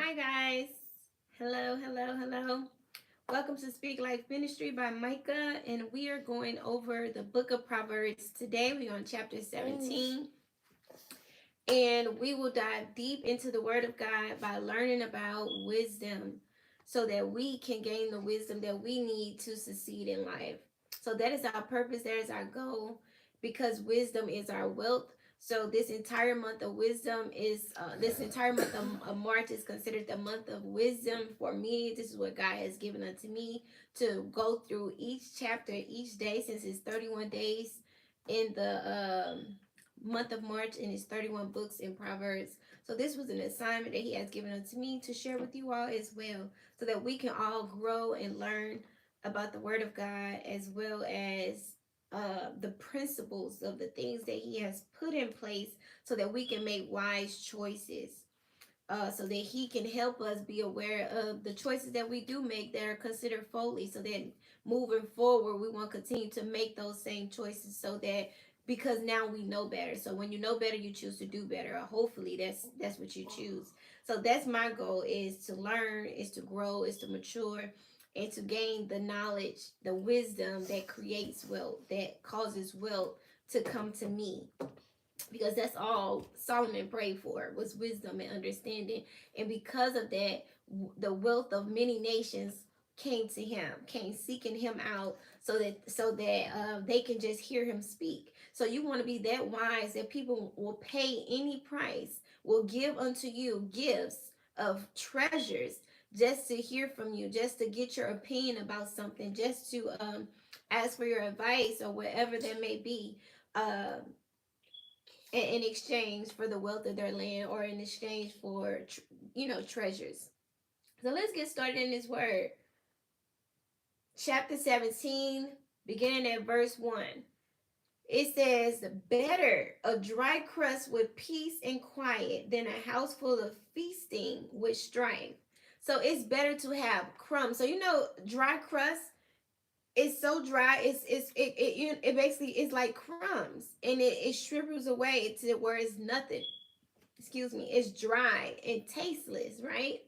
Hi, guys. Hello, hello, hello. Welcome to Speak Life Ministry by Micah, and we are going over the book of Proverbs. Today, we're on chapter 17, and we will dive deep into the Word of God by learning about wisdom so that we can gain the wisdom that we need to succeed in life. So, that is our purpose, that is our goal, because wisdom is our wealth. So this entire month of wisdom is this entire month of March is considered the month of wisdom for me. This is what God has given unto me to go through each chapter each day, since it's 31 days in the month of March, and it's 31 books in Proverbs. So this was an assignment that He has given unto me to share with you all as well, so that we can all grow and learn about the Word of God, as well as the principles of the things that He has put in place, so that we can make wise choices. So that He can help us be aware of the choices that we do make that are considered folly, so that moving forward we want to continue to make those same choices, so that because now we know better. So when you know better, you choose to do better. Hopefully that's what you choose. So that's my goal, is to learn, is to grow, is to mature, and to gain the knowledge, the wisdom that creates wealth, that causes wealth to come to me, because that's all Solomon prayed for, was wisdom and understanding. And because of that, the wealth of many nations came to him, came seeking him out, so that they can just hear him speak. So you want to be that wise that people will pay any price, will give unto you gifts of treasures, just to hear from you, just to get your opinion about something, just to ask for your advice or whatever that may be. In exchange for the wealth of their land, or in exchange for treasures. So let's get started in this word. Chapter 17, beginning at verse 1. It says, better a dry crust with peace and quiet than a house full of feasting with strife. So it's better to have crumbs. So dry crust, it's so dry, it basically is like crumbs, and it shrivels away to where it's nothing. Excuse me, it's dry and tasteless, right?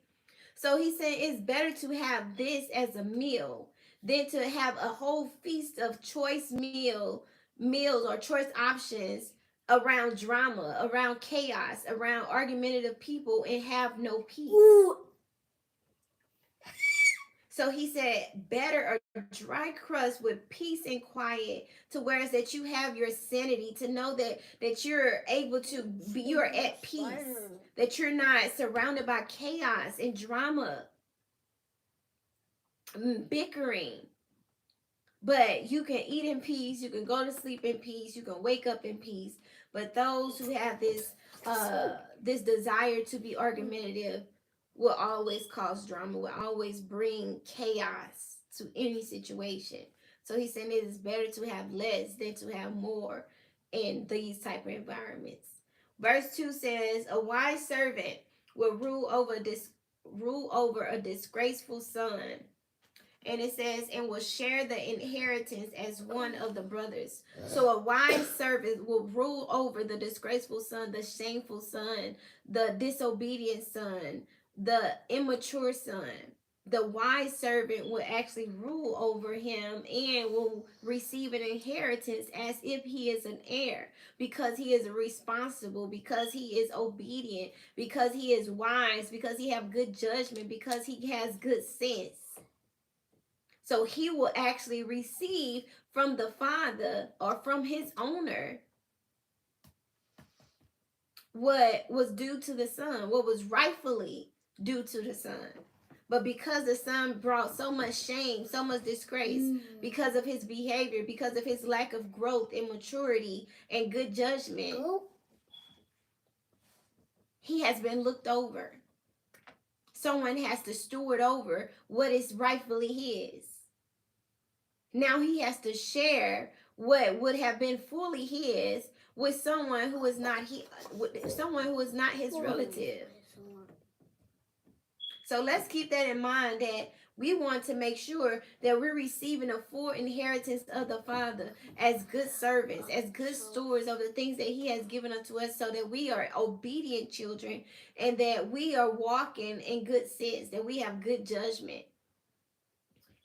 So he said it's better to have this as a meal than to have a whole feast of choice meals or choice options around drama, around chaos, around argumentative people, and have no peace. Ooh. So he said, better a dry crust with peace and quiet, to whereas that you have your sanity, to know that you're able to be, you're at peace, that you're not surrounded by chaos and drama, bickering. But you can eat in peace, you can go to sleep in peace, you can wake up in peace. But those who have this desire to be argumentative will always cause drama, will always bring chaos to any situation. So he's saying it is better to have less than to have more in these type of environments. Verse 2 says, a wise servant will rule over a disgraceful son. And it says, and will share the inheritance as one of the brothers. So a wise servant will rule over the disgraceful son, the shameful son, the disobedient son, the immature son. The wise servant will actually rule over him and will receive an inheritance as if he is an heir, because he is responsible, because he is obedient, because he is wise, because he have good judgment, because he has good sense. So he will actually receive from the father or from his owner what was due to the son, what was rightfully due to the son. But because the son brought so much shame, so much disgrace, because of his behavior, because of his lack of growth and maturity and good judgment, he has been looked over. Someone has to steward over what is rightfully his. Now he has to share what would have been fully his with someone who is not his relative. So let's keep that in mind, that We want to make sure that we're receiving a full inheritance of the Father as good servants, as good stewards of the things that He has given unto us, so that we are obedient children and that we are walking in good sense, that we have good judgment,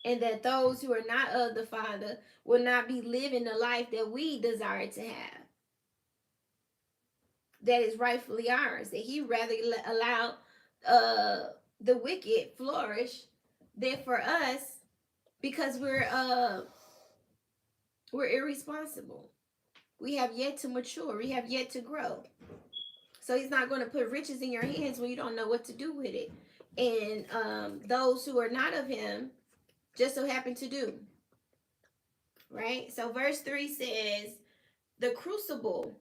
and that those who are not of the Father will not be living the life that we desire to have, that is rightfully ours, that He rather allow the wicked flourish than for us, because we're irresponsible. We have yet to mature. We have yet to grow. So He's not going to put riches in your hands when you don't know what to do with it. And those who are not of Him just so happen to do. Right? So verse 3 says, the crucible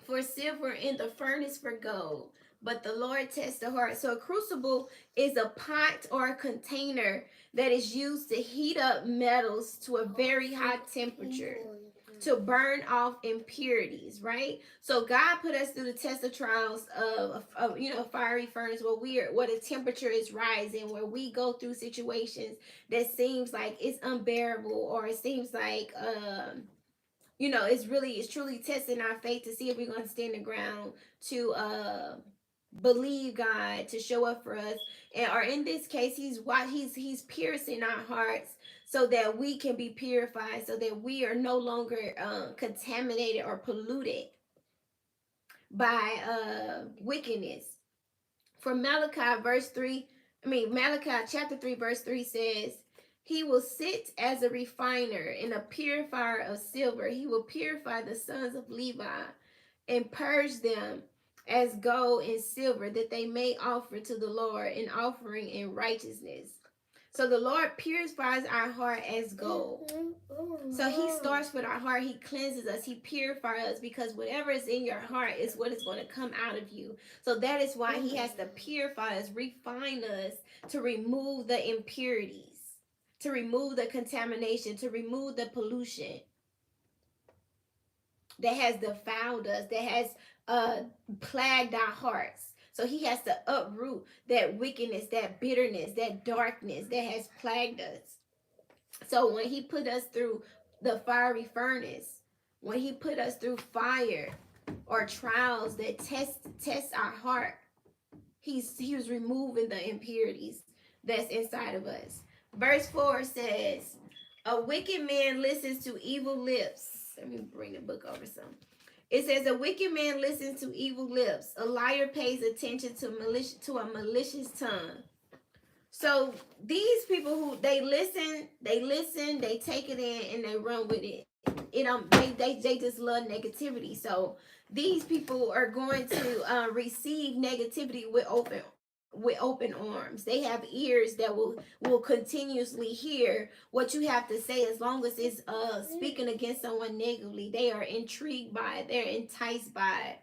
for silver and the furnace for gold, but the Lord tests the heart. So a crucible is a pot or a container that is used to heat up metals to a very high temperature to burn off impurities, right? So God put us through the test of trials of a fiery furnace where the temperature is rising, where we go through situations that seems like it's unbearable, or it seems like it's truly testing our faith to see if we're going to stand the ground to believe God to show up for us. And or in this case, he's piercing our hearts so that we can be purified, so that we are no longer contaminated or polluted by wickedness. For Malachi chapter 3 verse 3 says, He will sit as a refiner and a purifier of silver. He will purify the sons of Levi and purge them as gold and silver, that they may offer to the Lord an offering in righteousness. So the Lord purifies our heart as gold. So He starts with our heart. He cleanses us. He purifies us, because whatever is in your heart is what is going to come out of you. So that is why He has to purify us, refine us, to remove the impurities, to remove the contamination, to remove the pollution that has defiled us, that has plagued our hearts. So He has to uproot that wickedness, that bitterness, that darkness that has plagued us. So when He put us through the fiery furnace, when He put us through fire or trials that test our heart, He was removing the impurities that's inside of us. Verse 4 says, a wicked man listens to evil lips. Let me bring the book over some. It says, a wicked man listens to evil lips. A liar pays attention to a malicious tongue. So these people who they listen, they take it in and they run with it. They just love negativity. So these people are going to receive negativity with open arms. They have ears that will continuously hear what you have to say, as long as it's speaking against someone negatively. They are intrigued by it. They're enticed by it.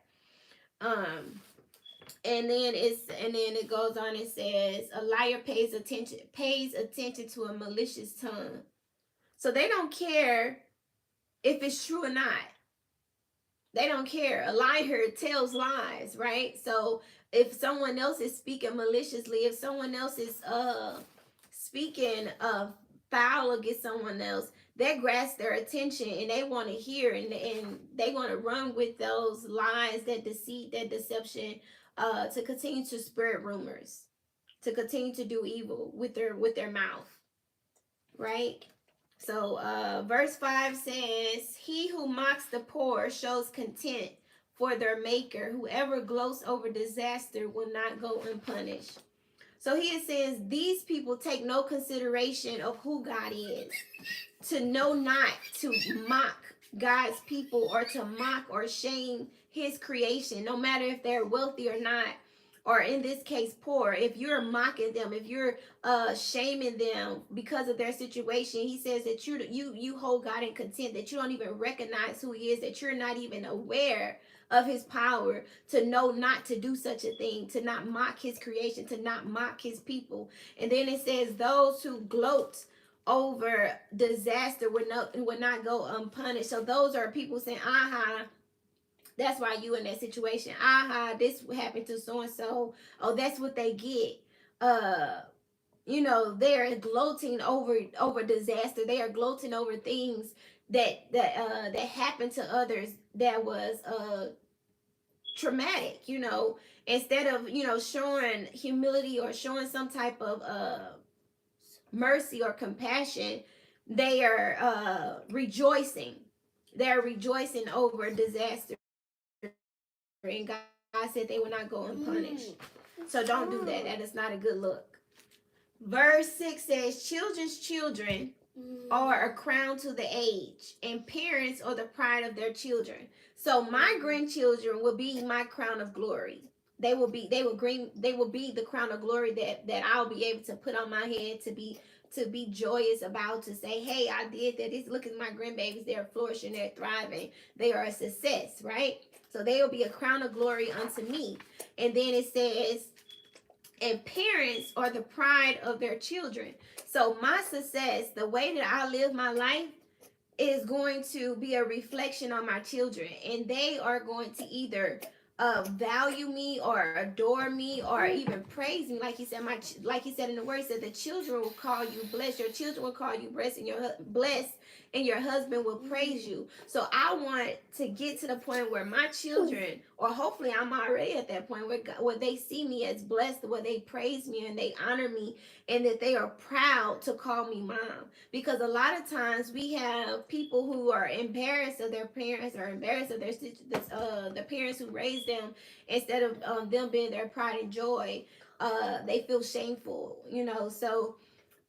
And then it goes on and says, a liar pays attention to a malicious tongue. So they don't care if it's true or not. They don't care. A liar tells lies, right? So if someone else is speaking maliciously, if someone else is speaking foul against someone else, that grasps their attention and they want to hear, and they want to run with those lies, that deceit, that deception, to continue to spread rumors, to continue to do evil with their mouth, right? So verse 5 says, he who mocks the poor shows contempt for their maker. Whoever gloats over disaster will not go unpunished. So he says these people take no consideration of who God is, to know not to mock God's people, or to mock or shame His creation, no matter if they're wealthy or not, or in this case poor. If you're mocking them, if you're shaming them because of their situation, He says that you hold God in contempt, that you don't even recognize who He is, that you're not even aware of His power, to know not to do such a thing, to not mock His creation, to not mock His people. And then it says those who gloat over disaster would not go unpunished. So those are people saying, aha, that's why you in that situation. Aha, this happened to so and so. Oh, that's what they get. they are gloating over disaster. They are gloating over things that happened to others that was traumatic. Instead of showing humility or showing some type of mercy or compassion, they are rejoicing. They're rejoicing over disaster, and God said they will not go unpunished. So don't do that. That is not a good look. Verse 6 says, children's children are a crown to the age, and parents are the pride of their children. So my grandchildren will be my crown of glory. They will be the crown of glory that I'll be able to put on my head, to be joyous about, to say, hey, I did that. Look at my grandbabies. They're flourishing, they're thriving, they are a success, right? So they will be a crown of glory unto me. And then it says, and parents are the pride of their children. So my success, the way that I live my life, is going to be a reflection on my children, and they are going to either value me or adore me or even praise me. Like he said, like he said in the word, he said the children will call you blessed. Your children will call you blessed, and your husband will praise you. So I want to get to the point where my children, or hopefully I'm already at that point, where they see me as blessed, where they praise me and they honor me, and that they are proud to call me mom. Because a lot of times we have people who are embarrassed of their parents, or embarrassed of the parents who raised them, instead of them being their pride and joy. They feel shameful. So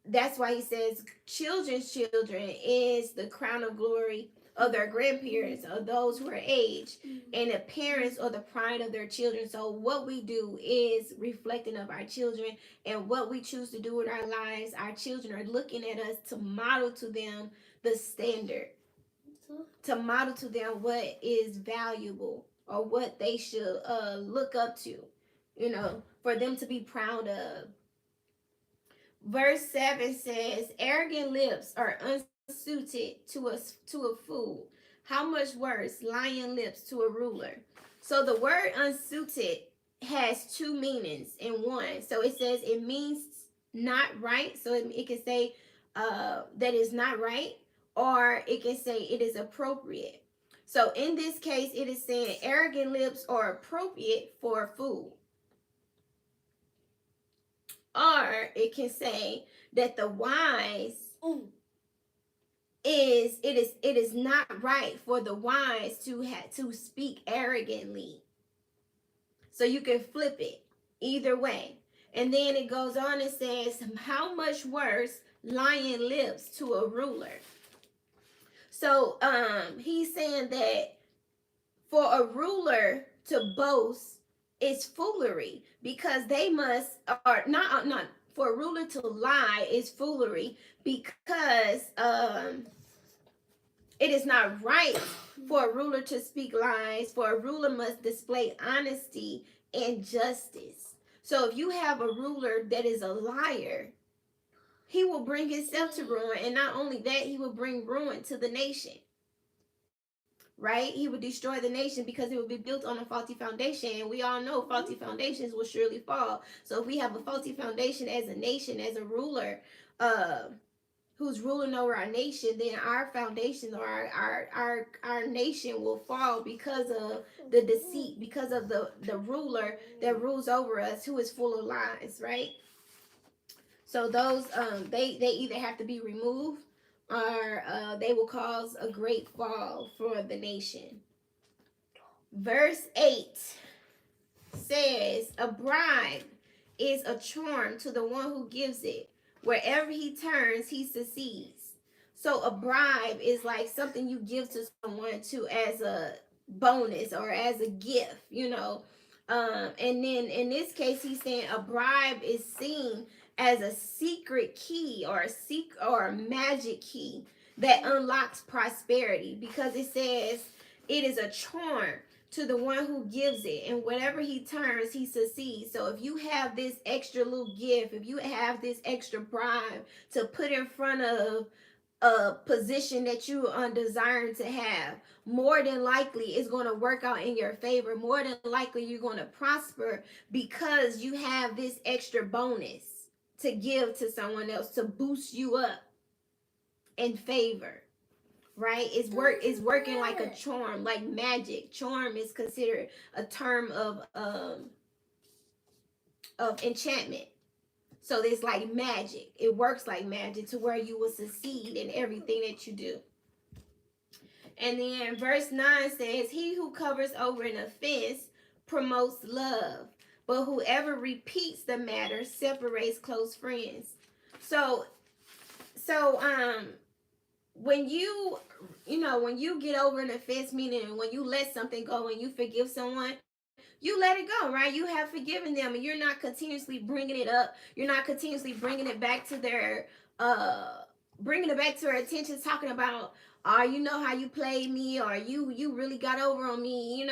that's why he says children's children is the crown of glory of their grandparents, of those who are aged, and the parents are the pride of their children. So what we do is reflecting of our children, and what we choose to do with our lives, our children are looking at us to model to them the standard, to model to them what is valuable, or what they should look up to, for them to be proud of. Verse 7 says, arrogant lips are unsuited to a fool. How much worse lying lips to a ruler. So the word unsuited has two meanings in one. So it says it means not right. So it can say that is not right, or it can say it is appropriate. So in this case, it is saying arrogant lips are appropriate for a fool. Or it can say that the wise it is not right for the wise to speak arrogantly. So you can flip it either way. And then it goes on and says, how much worse lying lips to a ruler. So he's saying that for a ruler to boast is foolery, because they must, or not for a ruler to lie is foolery, because it is not right for a ruler to speak lies. For a ruler must display honesty and justice. So if you have a ruler that is a liar, he will bring himself to ruin, and not only that, he will bring ruin to the nation. Right? He would destroy the nation, because it would be built on a faulty foundation, and we all know faulty foundations will surely fall. So if we have a faulty foundation as a nation, as a ruler, who's ruling over our nation, then our foundation, or our nation will fall, because of the deceit, because of the ruler that rules over us, who is full of lies, right? So those they either have to be removed, or they will cause a great fall for the nation. Verse 8 says, a bribe is a charm to the one who gives it. Wherever he turns, he succeeds. So a bribe is like something you give to someone to as a bonus or as a gift. And then in this case, he's saying a bribe is seen as a secret key, or a magic key that unlocks prosperity, because it says it is a charm to the one who gives it, and whatever he turns, he succeeds. So if you have this extra little gift, if you have this extra bribe to put in front of a position that you are desiring to have, more than likely it's going to work out in your favor. More than likely you're going to prosper, because you have this extra bonus to give to someone else to boost you up in favor, right? It's working like a charm, like magic. Charm is considered a term of enchantment. So it's like magic. It works like magic to where you will succeed in everything that you do. And then verse 9 says, he who covers over an offense promotes love, but whoever repeats the matter separates close friends. So so when when you get over an offense, meaning when you let something go and you forgive someone, you let it go, right? You have forgiven them, and you're not continuously bringing it up. You're not continuously bringing it back to their uh bringing it back to their attention, talking about, you know how you played me, or you really got over on me, and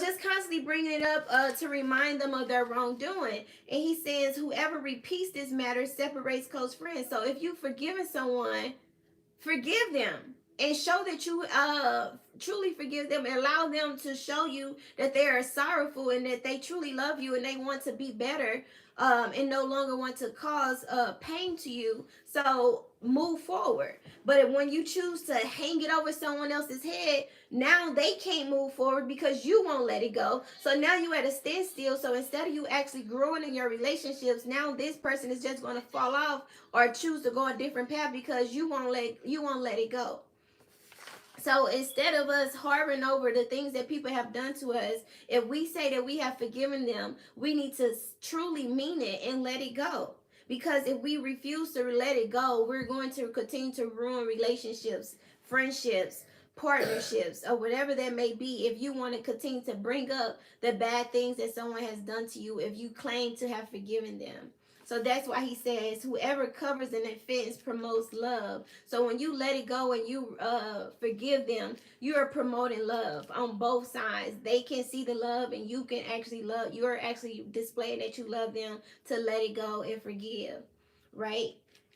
just constantly bringing it up to remind them of their wrongdoing. And he says, whoever repeats this matter separates close friends. So if you've forgiven someone, forgive them and show that you truly forgive them, and allow them to show you that they are sorrowful and that they truly love you and they want to be better, and no longer want to cause pain to you. So move forward. But when you choose to hang it over someone else's head, now they can't move forward because you won't let it go. So now you at a standstill. So instead of you actually growing in your relationships, now this person is just going to fall off or choose to go a different path because you won't let it go. So instead of us harboring over the things that people have done to us, if we say that we have forgiven them, we need to truly mean it and let it go. Because if we refuse to let it go, we're going to continue to ruin relationships, friendships, partnerships, or whatever that may be. If you want to continue to bring up the bad things that someone has done to you, if you claim to have forgiven them. So that's why he says, whoever covers an offense promotes love. So when you let it go and you forgive them, you are promoting love on both sides. They can see the love, and you can actually love. You are actually displaying that you love them to let it go and forgive, right?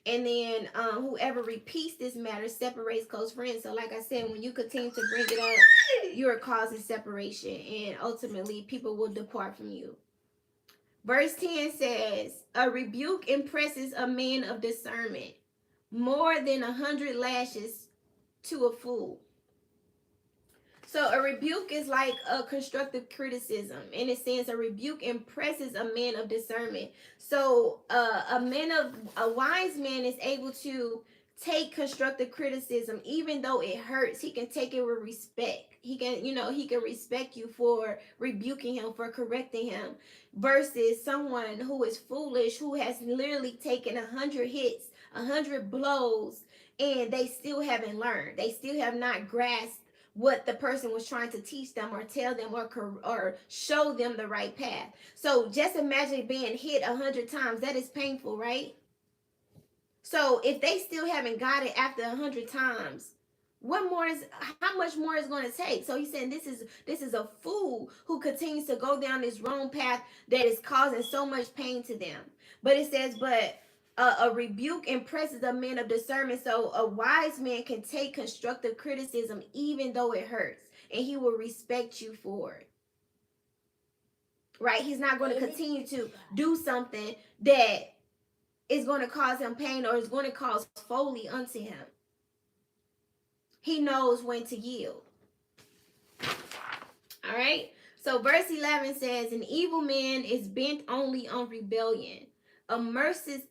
And then whoever repeats this matter separates close friends. So like I said, when you continue to bring it up, you are causing separation, and ultimately people will depart from you. Verse 10 says, a rebuke impresses a man of discernment more than 100 lashes to a fool. So a rebuke is like a constructive criticism. In a sense, a rebuke impresses a man of discernment. So a wise man is able to take constructive criticism, even though it hurts. He can take it with respect. He can respect you for rebuking him, for correcting him, versus someone who is foolish, who has literally taken 100 hits, 100 blows, and they still haven't learned. They still have not grasped what the person was trying to teach them, or tell them, or show them the right path. So just imagine being hit 100 times. That is painful, right? So if they still haven't got it after 100 times, how much more is going to take? So he's saying this is a fool who continues to go down this wrong path that is causing so much pain to them. But it says, but a rebuke impresses a man of discernment. So a wise man can take constructive criticism even though it hurts, and he will respect you for it. Right? He's not going to continue to do something that is going to cause him pain or is going to cause folly unto him. He knows when to yield. All right. So verse 11 says, an evil man is bent only on rebellion. A merciless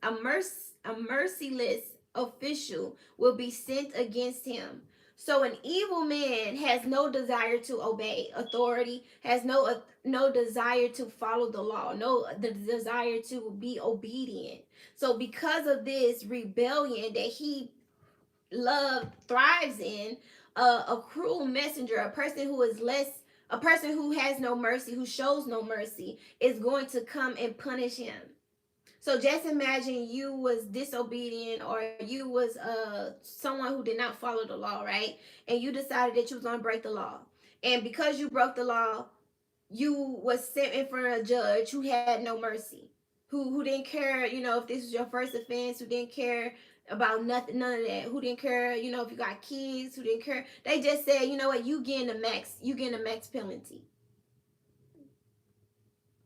official will be sent against him. So an evil man has no desire to obey authority, has no desire to follow the law, the desire to be obedient. So because of this rebellion that he thrives in, a cruel messenger, a person who has no mercy, who shows no mercy, is going to come and punish him. So just imagine you was disobedient, or you was someone who did not follow the law, right? And you decided that you was going to break the law. And because you broke the law, you was sent in front of a judge who had no mercy, who didn't care, if this was your first offense, who didn't care about nothing, none of that, who didn't care, if you got kids, who didn't care. They just said, you know what, you getting the max penalty.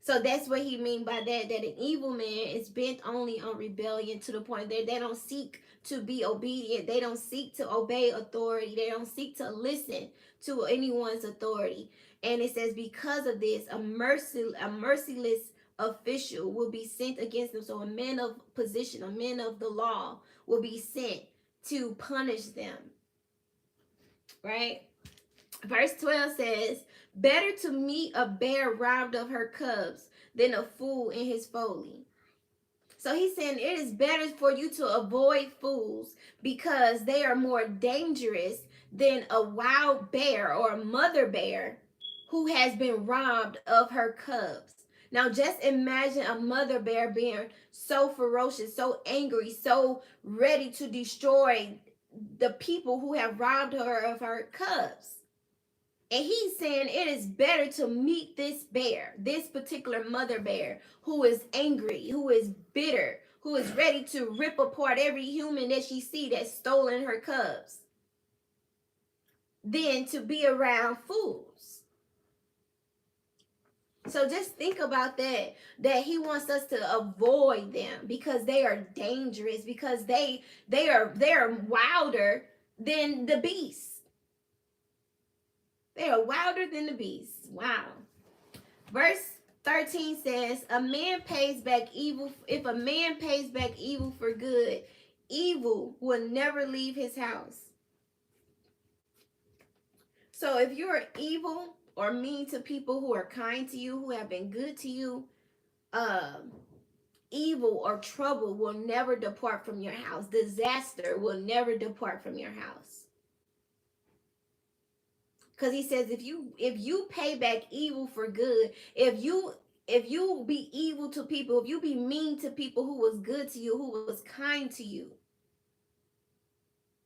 So that's what he mean by that, that an evil man is bent only on rebellion to the point that they don't seek to be obedient. They don't seek to obey authority. They don't seek to listen to anyone's authority. And it says, because of this, a merciless official will be sent against them. So a man of position, a man of the law will be sent to punish them. Right? Verse 12 says, better to meet a bear robbed of her cubs than a fool in his folly. So he's saying it is better for you to avoid fools because they are more dangerous than a wild bear or a mother bear who has been robbed of her cubs. Now just imagine a mother bear being so ferocious, so angry, so ready to destroy the people who have robbed her of her cubs. And he's saying it is better to meet this bear, this particular mother bear, who is angry, who is bitter, who is ready to rip apart every human that she sees that's stolen her cubs, than to be around fools. So just think about that he wants us to avoid them because they are dangerous, because they are wilder than the beast. They are wilder than the beast. Wow. Verse 13 says, a man pays back evil. If a man pays back evil for good, evil will never leave his house. So if you're evil or mean to people who are kind to you, who have been good to you, evil or trouble will never depart from your house. Disaster will never depart from your house. Because he says if you pay back evil for good, if you be evil to people, if you be mean to people who was good to you, who was kind to you,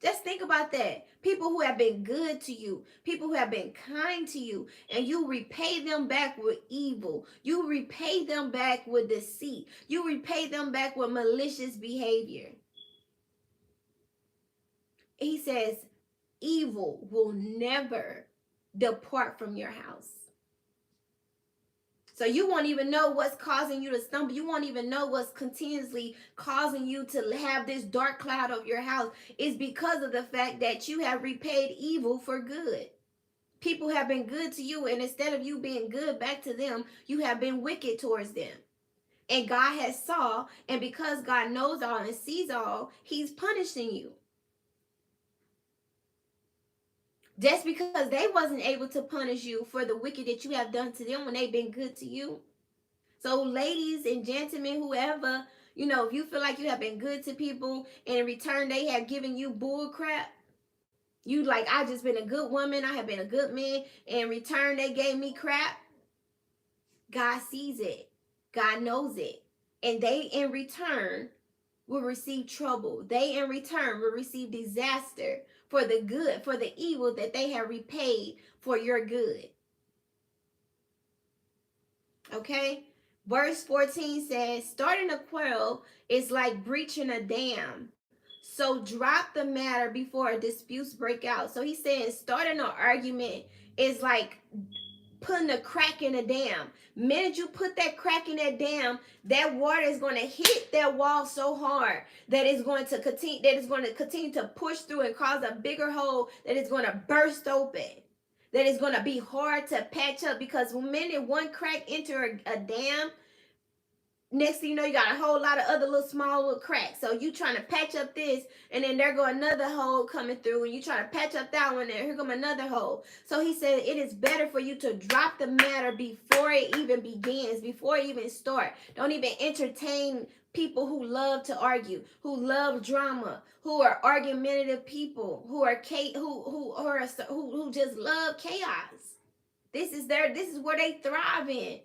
just think about that. People who have been good to you, people who have been kind to you, and you repay them back with evil. You repay them back with deceit. You repay them back with malicious behavior. He says evil will never depart from your house. So you won't even know what's causing you to stumble. You won't even know what's continuously causing you to have this dark cloud over your house. It's because of the fact that you have repaid evil for good. People have been good to you, and instead of you being good back to them, you have been wicked towards them. And God has saw, and because God knows all and sees all, he's punishing you. Just because they wasn't able to punish you for the wicked that you have done to them when they've been good to you. So ladies and gentlemen, whoever, if you feel like you have been good to people and in return they have given you bull crap, you like, I just been a good woman, I have been a good man, and in return they gave me crap. God sees it. God knows it. And they in return will receive trouble. They in return will receive disaster for the good, for the evil that they have repaid for your good. Okay? Verse 14 says, starting a quarrel is like breaching a dam. So drop the matter before disputes break out. So he's saying starting an argument is like putting a crack in a dam. Minute you put that crack in that dam, that water is going to hit that wall so hard that it's going to continue to push through and cause a bigger hole that is going to burst open. That is going to be hard to patch up, because when minute one crack enter a dam, next thing you know, you got a whole lot of other small little cracks. So you trying to patch up this, and then there go another hole coming through, and you try to patch up that one, and here come another hole. So he said it is better for you to drop the matter before it even begins, before it even start. Don't even entertain people who love to argue, who love drama, who are argumentative people, who just love chaos. This is where they thrive in.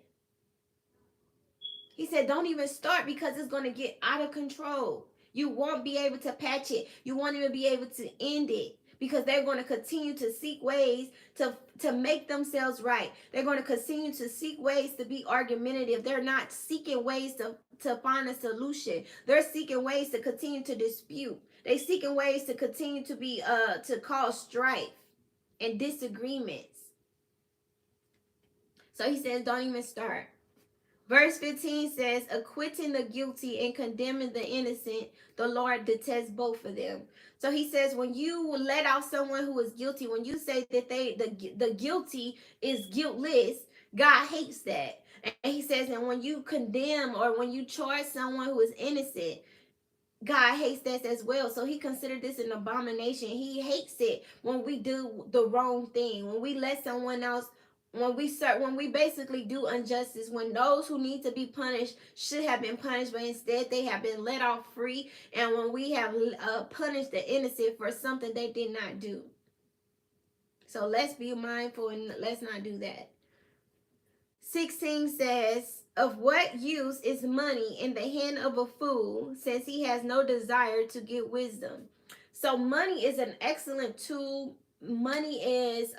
He said, don't even start, because it's going to get out of control. You won't be able to patch it. You won't even be able to end it, because they're going to continue to seek ways to make themselves right. They're going to continue to seek ways to be argumentative. They're not seeking ways to find a solution. They're seeking ways to continue to dispute. They're seeking ways to continue to be to cause strife and disagreements. So he says, don't even start. Verse 15 says, acquitting the guilty and condemning the innocent, the Lord detests both of them. So he says, when you let out someone who is guilty, when you say that the guilty is guiltless, God hates that. And he says, and when you condemn or when you charge someone who is innocent, God hates that as well. So he considered this an abomination. He hates it when we do the wrong thing, when we let someone else, when we basically do injustice, when those who need to be punished should have been punished, but instead they have been let off free, and when we have punished the innocent for something they did not do. So let's be mindful and let's not do that. 16 says, of what use is money in the hand of a fool, since he has no desire to get wisdom? So money is an excellent tool. Money is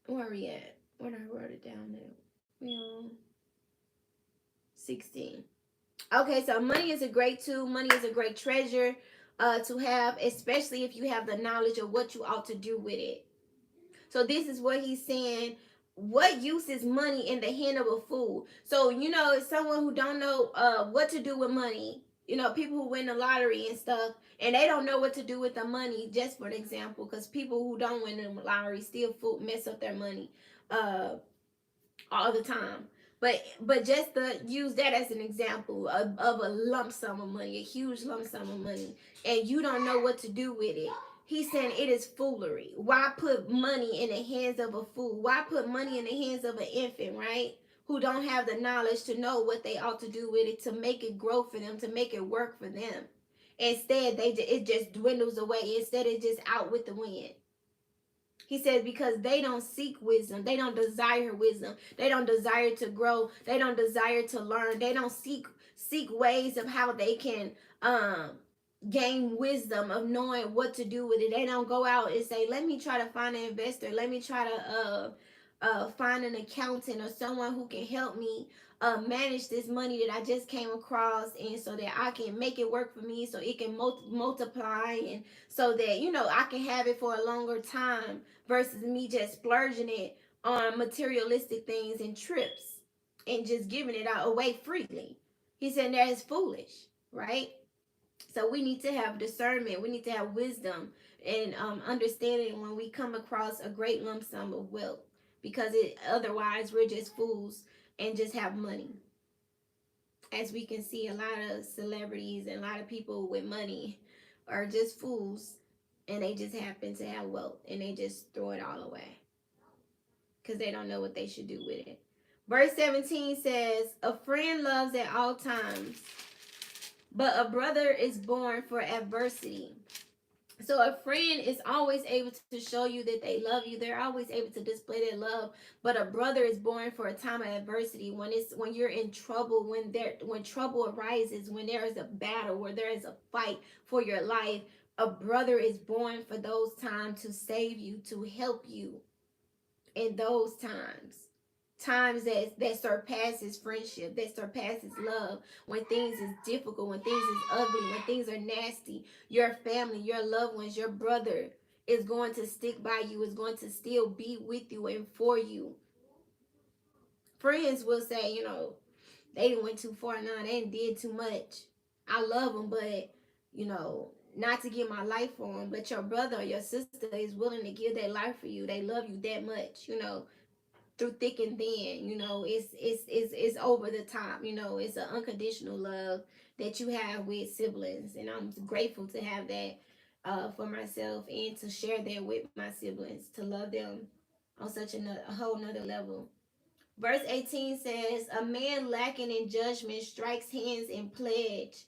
where are we at? Where did I wrote it down now? We on 16. Okay, so money is a great tool. Money is a great treasure to have, especially if you have the knowledge of what you ought to do with it. So this is what he's saying. What use is money in the hand of a fool? So, someone who don't know what to do with money, people who win the lottery and stuff, and they don't know what to do with the money, just for example, because people who don't win the lottery still mess up their money uh, all the time. But just to use that as an example of a lump sum of money, a huge lump sum of money, and you don't know what to do with it. He's saying it is foolery. Why put money in the hands of a fool? Why put money in the hands of an infant, right? Who don't have the knowledge to know what they ought to do with it, to make it grow for them, to make it work for them. Instead, it just dwindles away. Instead, it's just out with the wind. He says because they don't seek wisdom. They don't desire wisdom. They don't desire to grow. They don't desire to learn. They don't seek ways of how they can gain wisdom of knowing what to do with it. They don't go out and say, let me try to find an investor. Let me try to find an accountant or someone who can help me manage this money that I just came across, and so that I can make it work for me, so it can multiply, and so that I can have it for a longer time, versus me just splurging it on materialistic things and trips and just giving it out away freely. He said that is foolish, right? So we need to have discernment. We need to have wisdom and understanding when we come across a great lump sum of wealth, because otherwise we're just fools and just have money. As we can see, a lot of celebrities and a lot of people with money are just fools, and they just happen to have wealth and they just throw it all away because they don't know what they should do with it. Verse 17 says, a friend loves at all times, but a brother is born for adversity. So a friend is always able to show you that they love you. They're always able to display their love. But a brother is born for a time of adversity, when you're in trouble, when trouble arises, when there is a battle, where there is a fight for your life. A brother is born for those times, to save you, to help you in those times that surpasses friendship, that surpasses love. When things is difficult, when things is ugly, when things are nasty, your family, your loved ones, your brother is going to stick by you, is going to still be with you and for you. Friends will say, they went too far now, they did too much. I love them, but not to give my life for them. But your brother or your sister is willing to give their life for you. They love you that much, through thick and thin. It's over the top. It's an unconditional love that you have with siblings, and I'm grateful to have that for myself, and to share that with my siblings, to love them on such a whole nother level. Verse 18 says, a man lacking in judgment strikes hands in pledge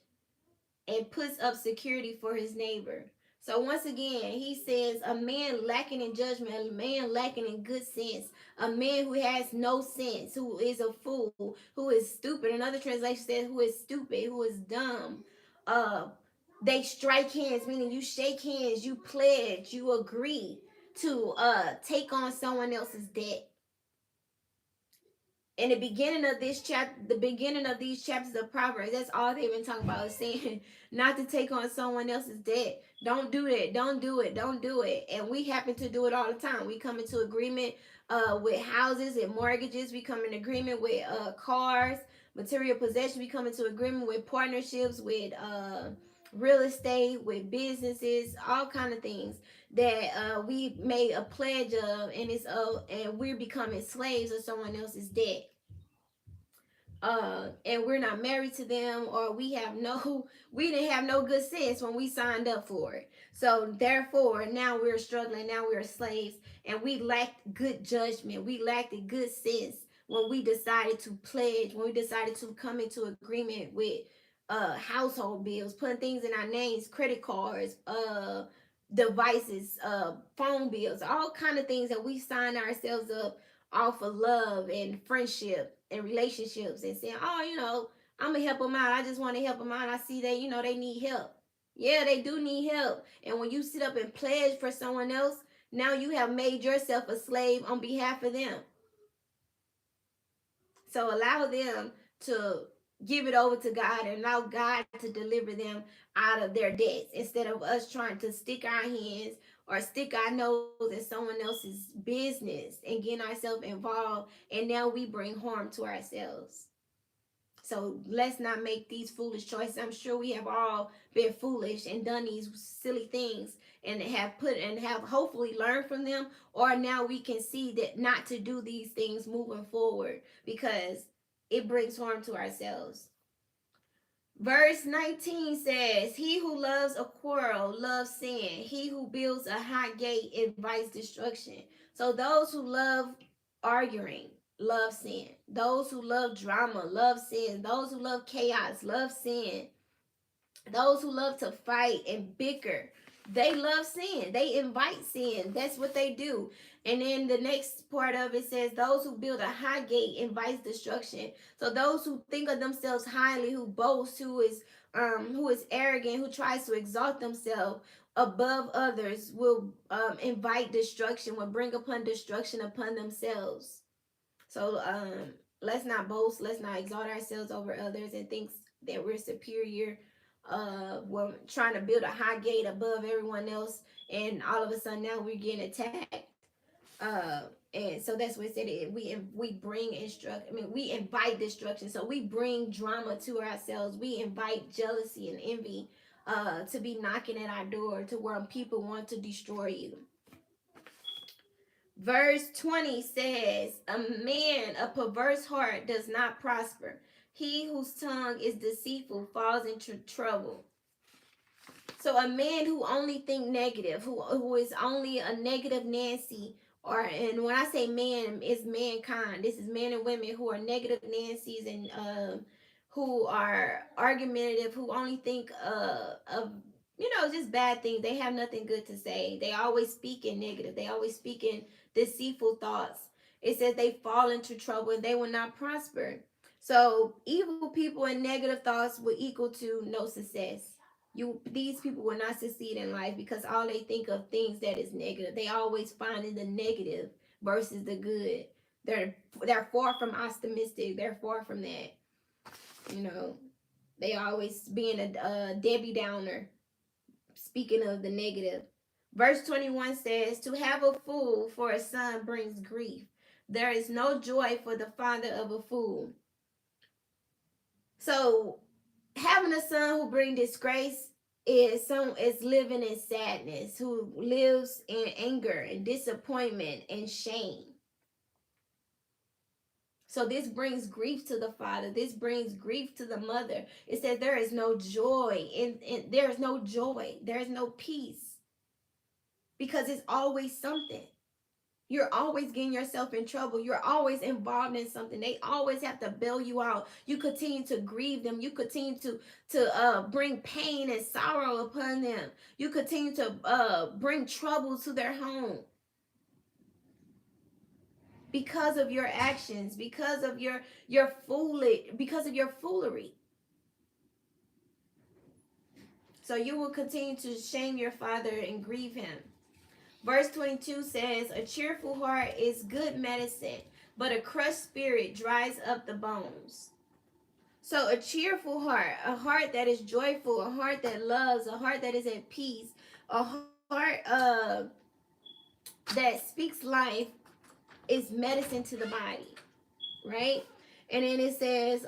and puts up security for his neighbor. So once again, he says a man lacking in judgment, a man lacking in good sense, a man who has no sense, who is a fool, who is stupid. Another translation says who is stupid, who is dumb. Uh, they strike hands, meaning you shake hands, you pledge, you agree to take on someone else's debt. in the beginning of this chapter, the beginning of these chapters of Proverbs, that's all they've been talking about, is saying not to take on someone else's debt. Don't do that. Don't do it. Don't do it. And we happen to do it all the time. We come into agreement with houses and mortgages. We come in agreement with cars, material possessions. We come into agreement with partnerships, with real estate, with businesses, all kind of things that we made a pledge of, and and we're becoming slaves of someone else's debt. And we're not married to them, or we didn't have no good sense when we signed up for it. So therefore now we're struggling, now we're slaves, and we lacked good judgment, we lacked a good sense when we decided to pledge, when we decided to come into agreement with household bills, putting things in our names, credit cards, devices, phone bills, all kind of things that we sign ourselves up off of love and friendship and relationships, and saying, oh, I'm gonna help them out. I just want to help them out. I see they need help. Yeah, they do need help. And when you sit up and pledge for someone else, now you have made yourself a slave on behalf of them. So allow them to give it over to God, and allow God to deliver them out of their debts, instead of us trying to stick our hands or stick our nose in someone else's business and getting ourselves involved, and now we bring harm to ourselves. So let's not make these foolish choices. I'm sure we have all been foolish and done these silly things, and have hopefully learned from them, or now we can see that not to do these things moving forward, because it brings harm to ourselves. Verse 19 says, he who loves a quarrel loves sin. He who builds a high gate invites destruction. So those who love arguing love sin. Those who love drama love sin. Those who love chaos love sin. Those who love to fight and bicker, they love sin. They invite sin. That's what they do. And then the next part of it says, those who build a high gate invites destruction. So those who think of themselves highly, who boast, who is arrogant, who tries to exalt themselves above others, will invite destruction, will bring upon destruction upon themselves. So let's not boast, let's not exalt ourselves over others and think that we're superior. We're trying to build a high gate above everyone else, and all of a sudden now we're getting attacked. And so that's what it said. We bring we invite destruction. So we bring drama to ourselves. We invite jealousy and envy to be knocking at our door, to where people want to destroy you. Verse 20 says, a perverse heart does not prosper. He whose tongue is deceitful falls into trouble. So a man who only think negative, who is only a negative Nancy, and when I say man, it's mankind. This is men and women who are negative Nancy's, and who are argumentative, who only think of just bad things. They have nothing good to say. They always speak in negative. They always speak in deceitful thoughts. It says they fall into trouble and they will not prosper. So evil people and negative thoughts will equal to no success. These people will not succeed in life, because all they think of things that is negative. They always find in the negative versus the good. They're far from optimistic. They're far from that. They always being a Debbie Downer, speaking of the negative. Verse 21 says, to have a fool for a son brings grief. There is no joy for the father of a fool. So having a son who brings disgrace is living in sadness, who lives in anger and disappointment and shame. So this brings grief to the father. This brings grief to the mother. It says there is no joy, and there is no joy. There is no peace, because it's always something. You're always getting yourself in trouble. You're always involved in something. They always have to bail you out. You continue to grieve them. You continue to bring pain and sorrow upon them. You continue to bring trouble to their home, because of your actions, because of your foolery. So you will continue to shame your father and grieve him. Verse 22 says, a cheerful heart is good medicine. but a crushed spirit dries up the bones. So a cheerful heart, a heart that is joyful, a heart that loves, a heart that is at peace, a heart that speaks life is medicine to the body, right? And then it says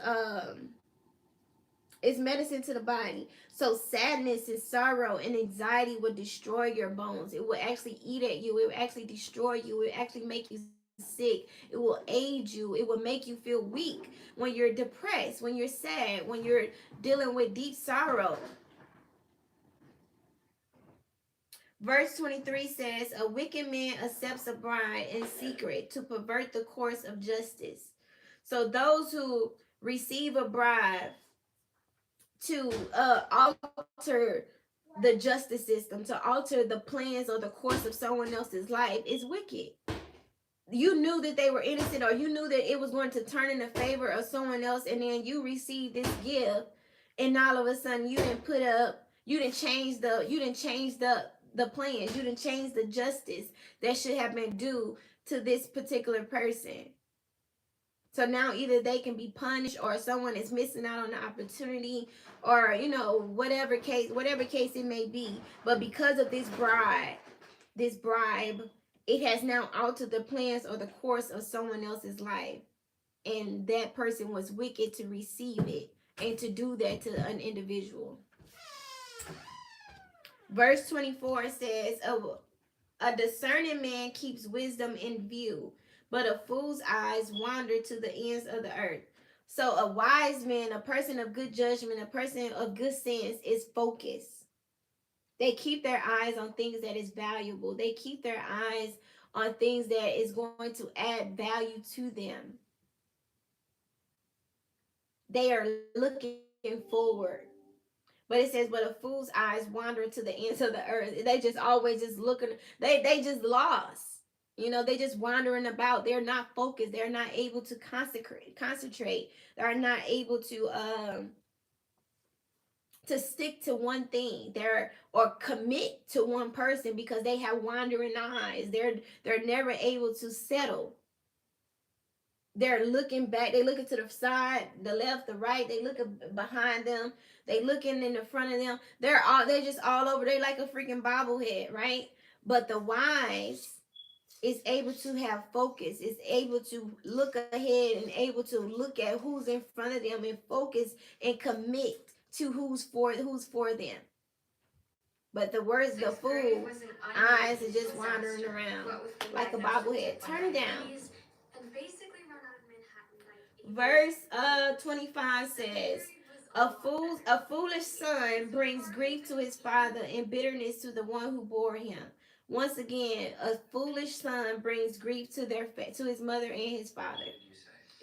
it's medicine to the body. So sadness and sorrow and anxiety will destroy your bones. It will actually eat at you. It will actually destroy you. It will actually make you sick. It will age you. It will make you feel weak when you're depressed, when you're sad, when you're dealing with deep sorrow. Verse 23 says, a wicked man accepts a bribe in secret to pervert the course of justice. So those who receive a bribe to alter the justice system, to alter the plans or the course of someone else's life is wicked. You knew that they were innocent, or you knew that it was going to turn in the favor of someone else, and then you received this gift, and all of a sudden you didn't change the plans, you didn't change the justice that should have been due to this particular person. So now either they can be punished, or someone is missing out on the opportunity, or whatever case it may be. But because of this bribe, it has now altered the plans or the course of someone else's life. And that person was wicked to receive it and to do that to an individual. Verse 24 says, a discerning man keeps wisdom in view, but a fool's eyes wander to the ends of the earth. So a wise man, a person of good judgment, a person of good sense is focused. They keep their eyes on things that is valuable. They keep their eyes on things that is going to add value to them. They are looking forward. But it says, but a fool's eyes wander to the ends of the earth. They just always just looking. They just lost. They just wandering about. They're not focused. They're not able to concentrate. They're not able to stick to one thing. Or commit to one person because they have wandering eyes. They're never able to settle. They're looking back. They looking to the side, the left, the right. They looking behind them. They looking in the front of them. They're just all over. They like a freaking bobblehead, right? But the wise is able to have focus. Is able to look ahead and able to look at who's in front of them and focus and commit to who's for them. But the fool eyes are just wandering around like a bobblehead. Turn it down. Verse 25 says, a foolish son brings grief to his father and bitterness to the one who bore him. Once again, a foolish son brings grief to his mother and his father.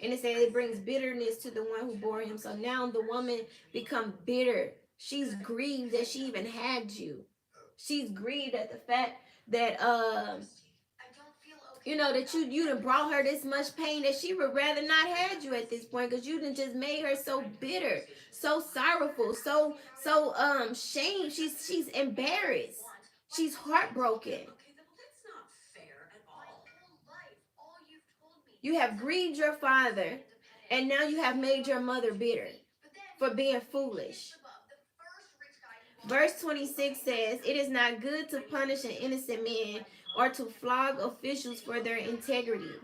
And it says it brings bitterness to the one who bore him. So now the woman become bitter. She's grieved that she even had you. She's grieved at the fact that that you done brought her this much pain that she would rather not had you at this point, because you done just made her so bitter, so sorrowful, so shame. She's embarrassed. She's heartbroken. You have grieved your father, and now you have made your mother bitter for being foolish. Verse 26 says, it is not good to punish an innocent man or to flog officials for their integrity.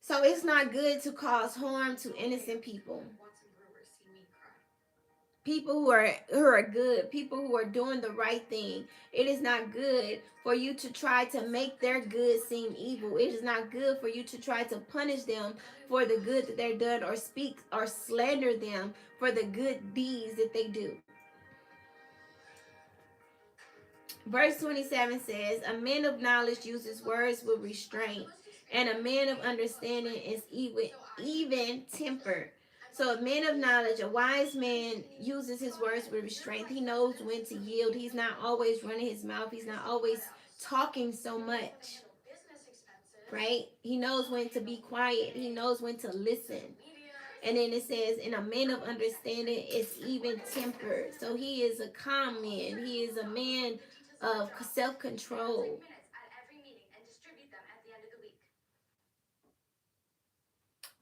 So it's not good to cause harm to innocent people. People who are good, people who are doing the right thing. It is not good for you to try to make their good seem evil. It is not good for you to try to punish them for the good that they're done, or speak or slander them for the good deeds that they do. Verse 27 says, a man of knowledge uses words with restraint, and a man of understanding is even tempered. So a man of knowledge, a wise man, uses his words with restraint. He knows when to yield. He's not always running his mouth. He's not always talking so much, right? He knows when to be quiet. He knows when to listen. And then it says, and a man of understanding is even tempered. So he is a calm man. He is a man of self-control.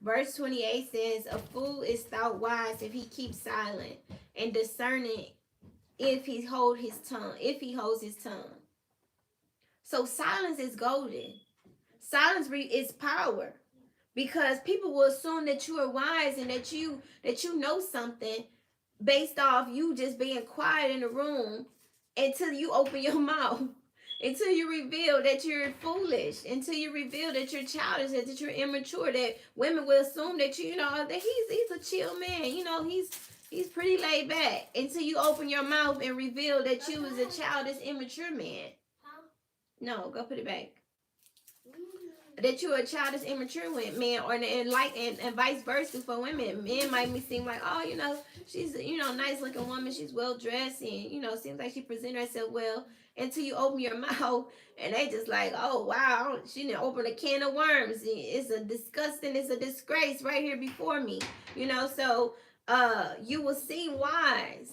Verse 28 says, a fool is thought wise if he keeps silent, and discerning if he holds his tongue. So silence is golden. Silence is power. Because people will assume that you are wise and that you know something based off you just being quiet in the room until you open your mouth. Until you reveal that you're foolish, until you reveal that you're childish, that you're immature, that women will assume that that he's a chill man, he's pretty laid back, until you open your mouth and reveal that you was a childish, immature man. No, go put it back. That you're a childish, immature man, or and vice versa for women. Men might seem like, oh, she's nice looking woman, she's well dressed, and seems like she presents herself well, until you open your mouth and they just like, oh wow, she didn't open a can of worms. It's a disgrace right here before me. So you will seem wise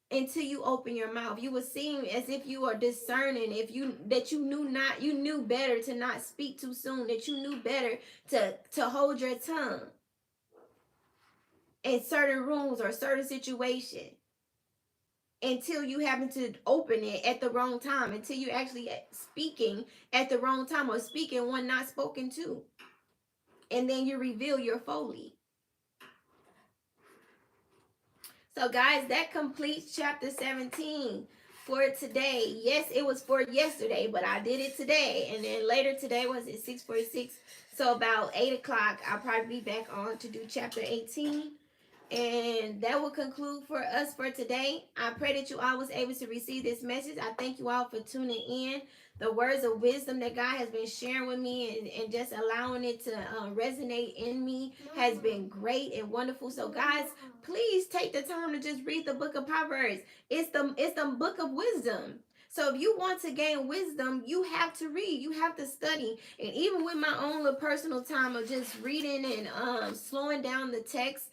until you open your mouth. You will seem as if you are discerning, you knew better to not speak too soon, that you knew better to hold your tongue in certain rooms or certain situations, until you happen to open it at the wrong time, until you actually speaking at the wrong time, or speaking one not spoken to, and then you reveal your folly. So guys, that completes chapter 17 for today. Yes, it was for yesterday, but I did it today. And then later today, was it 6:46? So about 8 o'clock, I'll probably be back on to do chapter 18. And that will conclude for us for today. I pray that you all was able to receive this message. I thank you all for tuning in. The words of wisdom that God has been sharing with me, and just allowing it to resonate in me, has been great and wonderful. So guys, please take the time to just read the book of Proverbs. It's the book of wisdom. So if you want to gain wisdom, you have to read, you have to study. And even with my own little personal time of just reading and slowing down the text,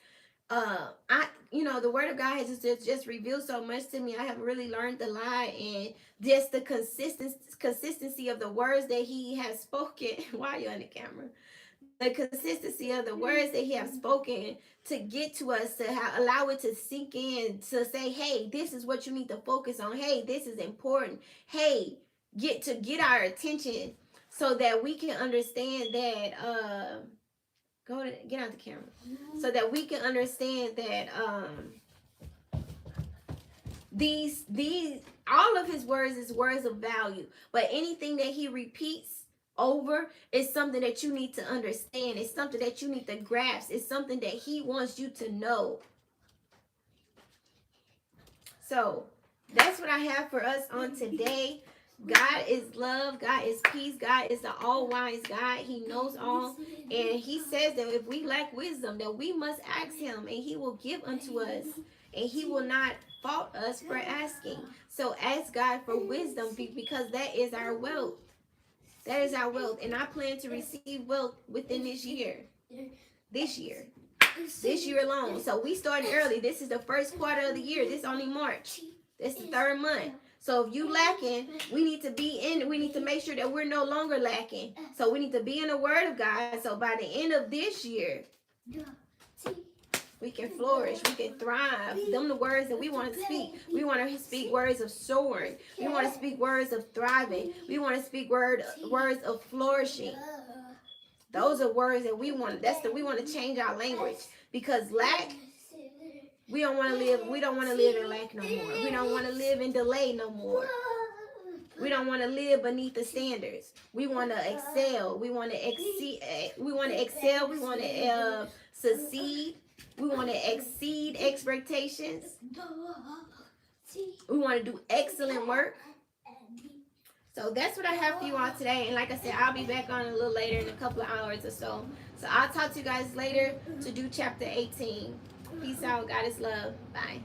the word of God has just revealed so much to me. I have really learned a lot, and just the consistency of the words that he has spoken. Why are you on the camera? The consistency of the words that he has spoken to get to us, to allow it to sink in, to say, hey, this is what you need to focus on. Hey, this is important. Hey, get our attention, so that we can understand that get out the camera, so that we can understand that these all of his words is words of value, but anything that he repeats over is something that you need to understand. It's something that you need to grasp. It's something that he wants you to know. So that's what I have for us on today. God is love. God is peace. God is the all-wise God. He knows all. And he says that if we lack wisdom, that we must ask him, and he will give unto us. And he will not fault us for asking. So ask God for wisdom, because that is our wealth. That is our wealth. And I plan to receive wealth within this year. This year alone. So we started early. This is the first quarter of the year. This is only March. This is the third month. So if you lacking, we need to make sure that we're no longer lacking. So we need to be in the word of God. So by the end of this year, we can flourish, we can thrive. Them the words that we want to speak. We want to speak words of soaring. We want to speak words of thriving. We want to speak words of flourishing. Those are words that we want. We want to change our language, because lack, we don't want to live in lack no more. We don't want to live in delay no more. We don't want to live beneath the standards. We want to excel. We want to exceed. We want to excel. We want to succeed. We want to exceed expectations. We want to do excellent work. So that's what I have for you all today. And like I said, I'll be back on a little later, in a couple of hours or so. So I'll talk to you guys later to do chapter 18. Peace out. God is love. Bye.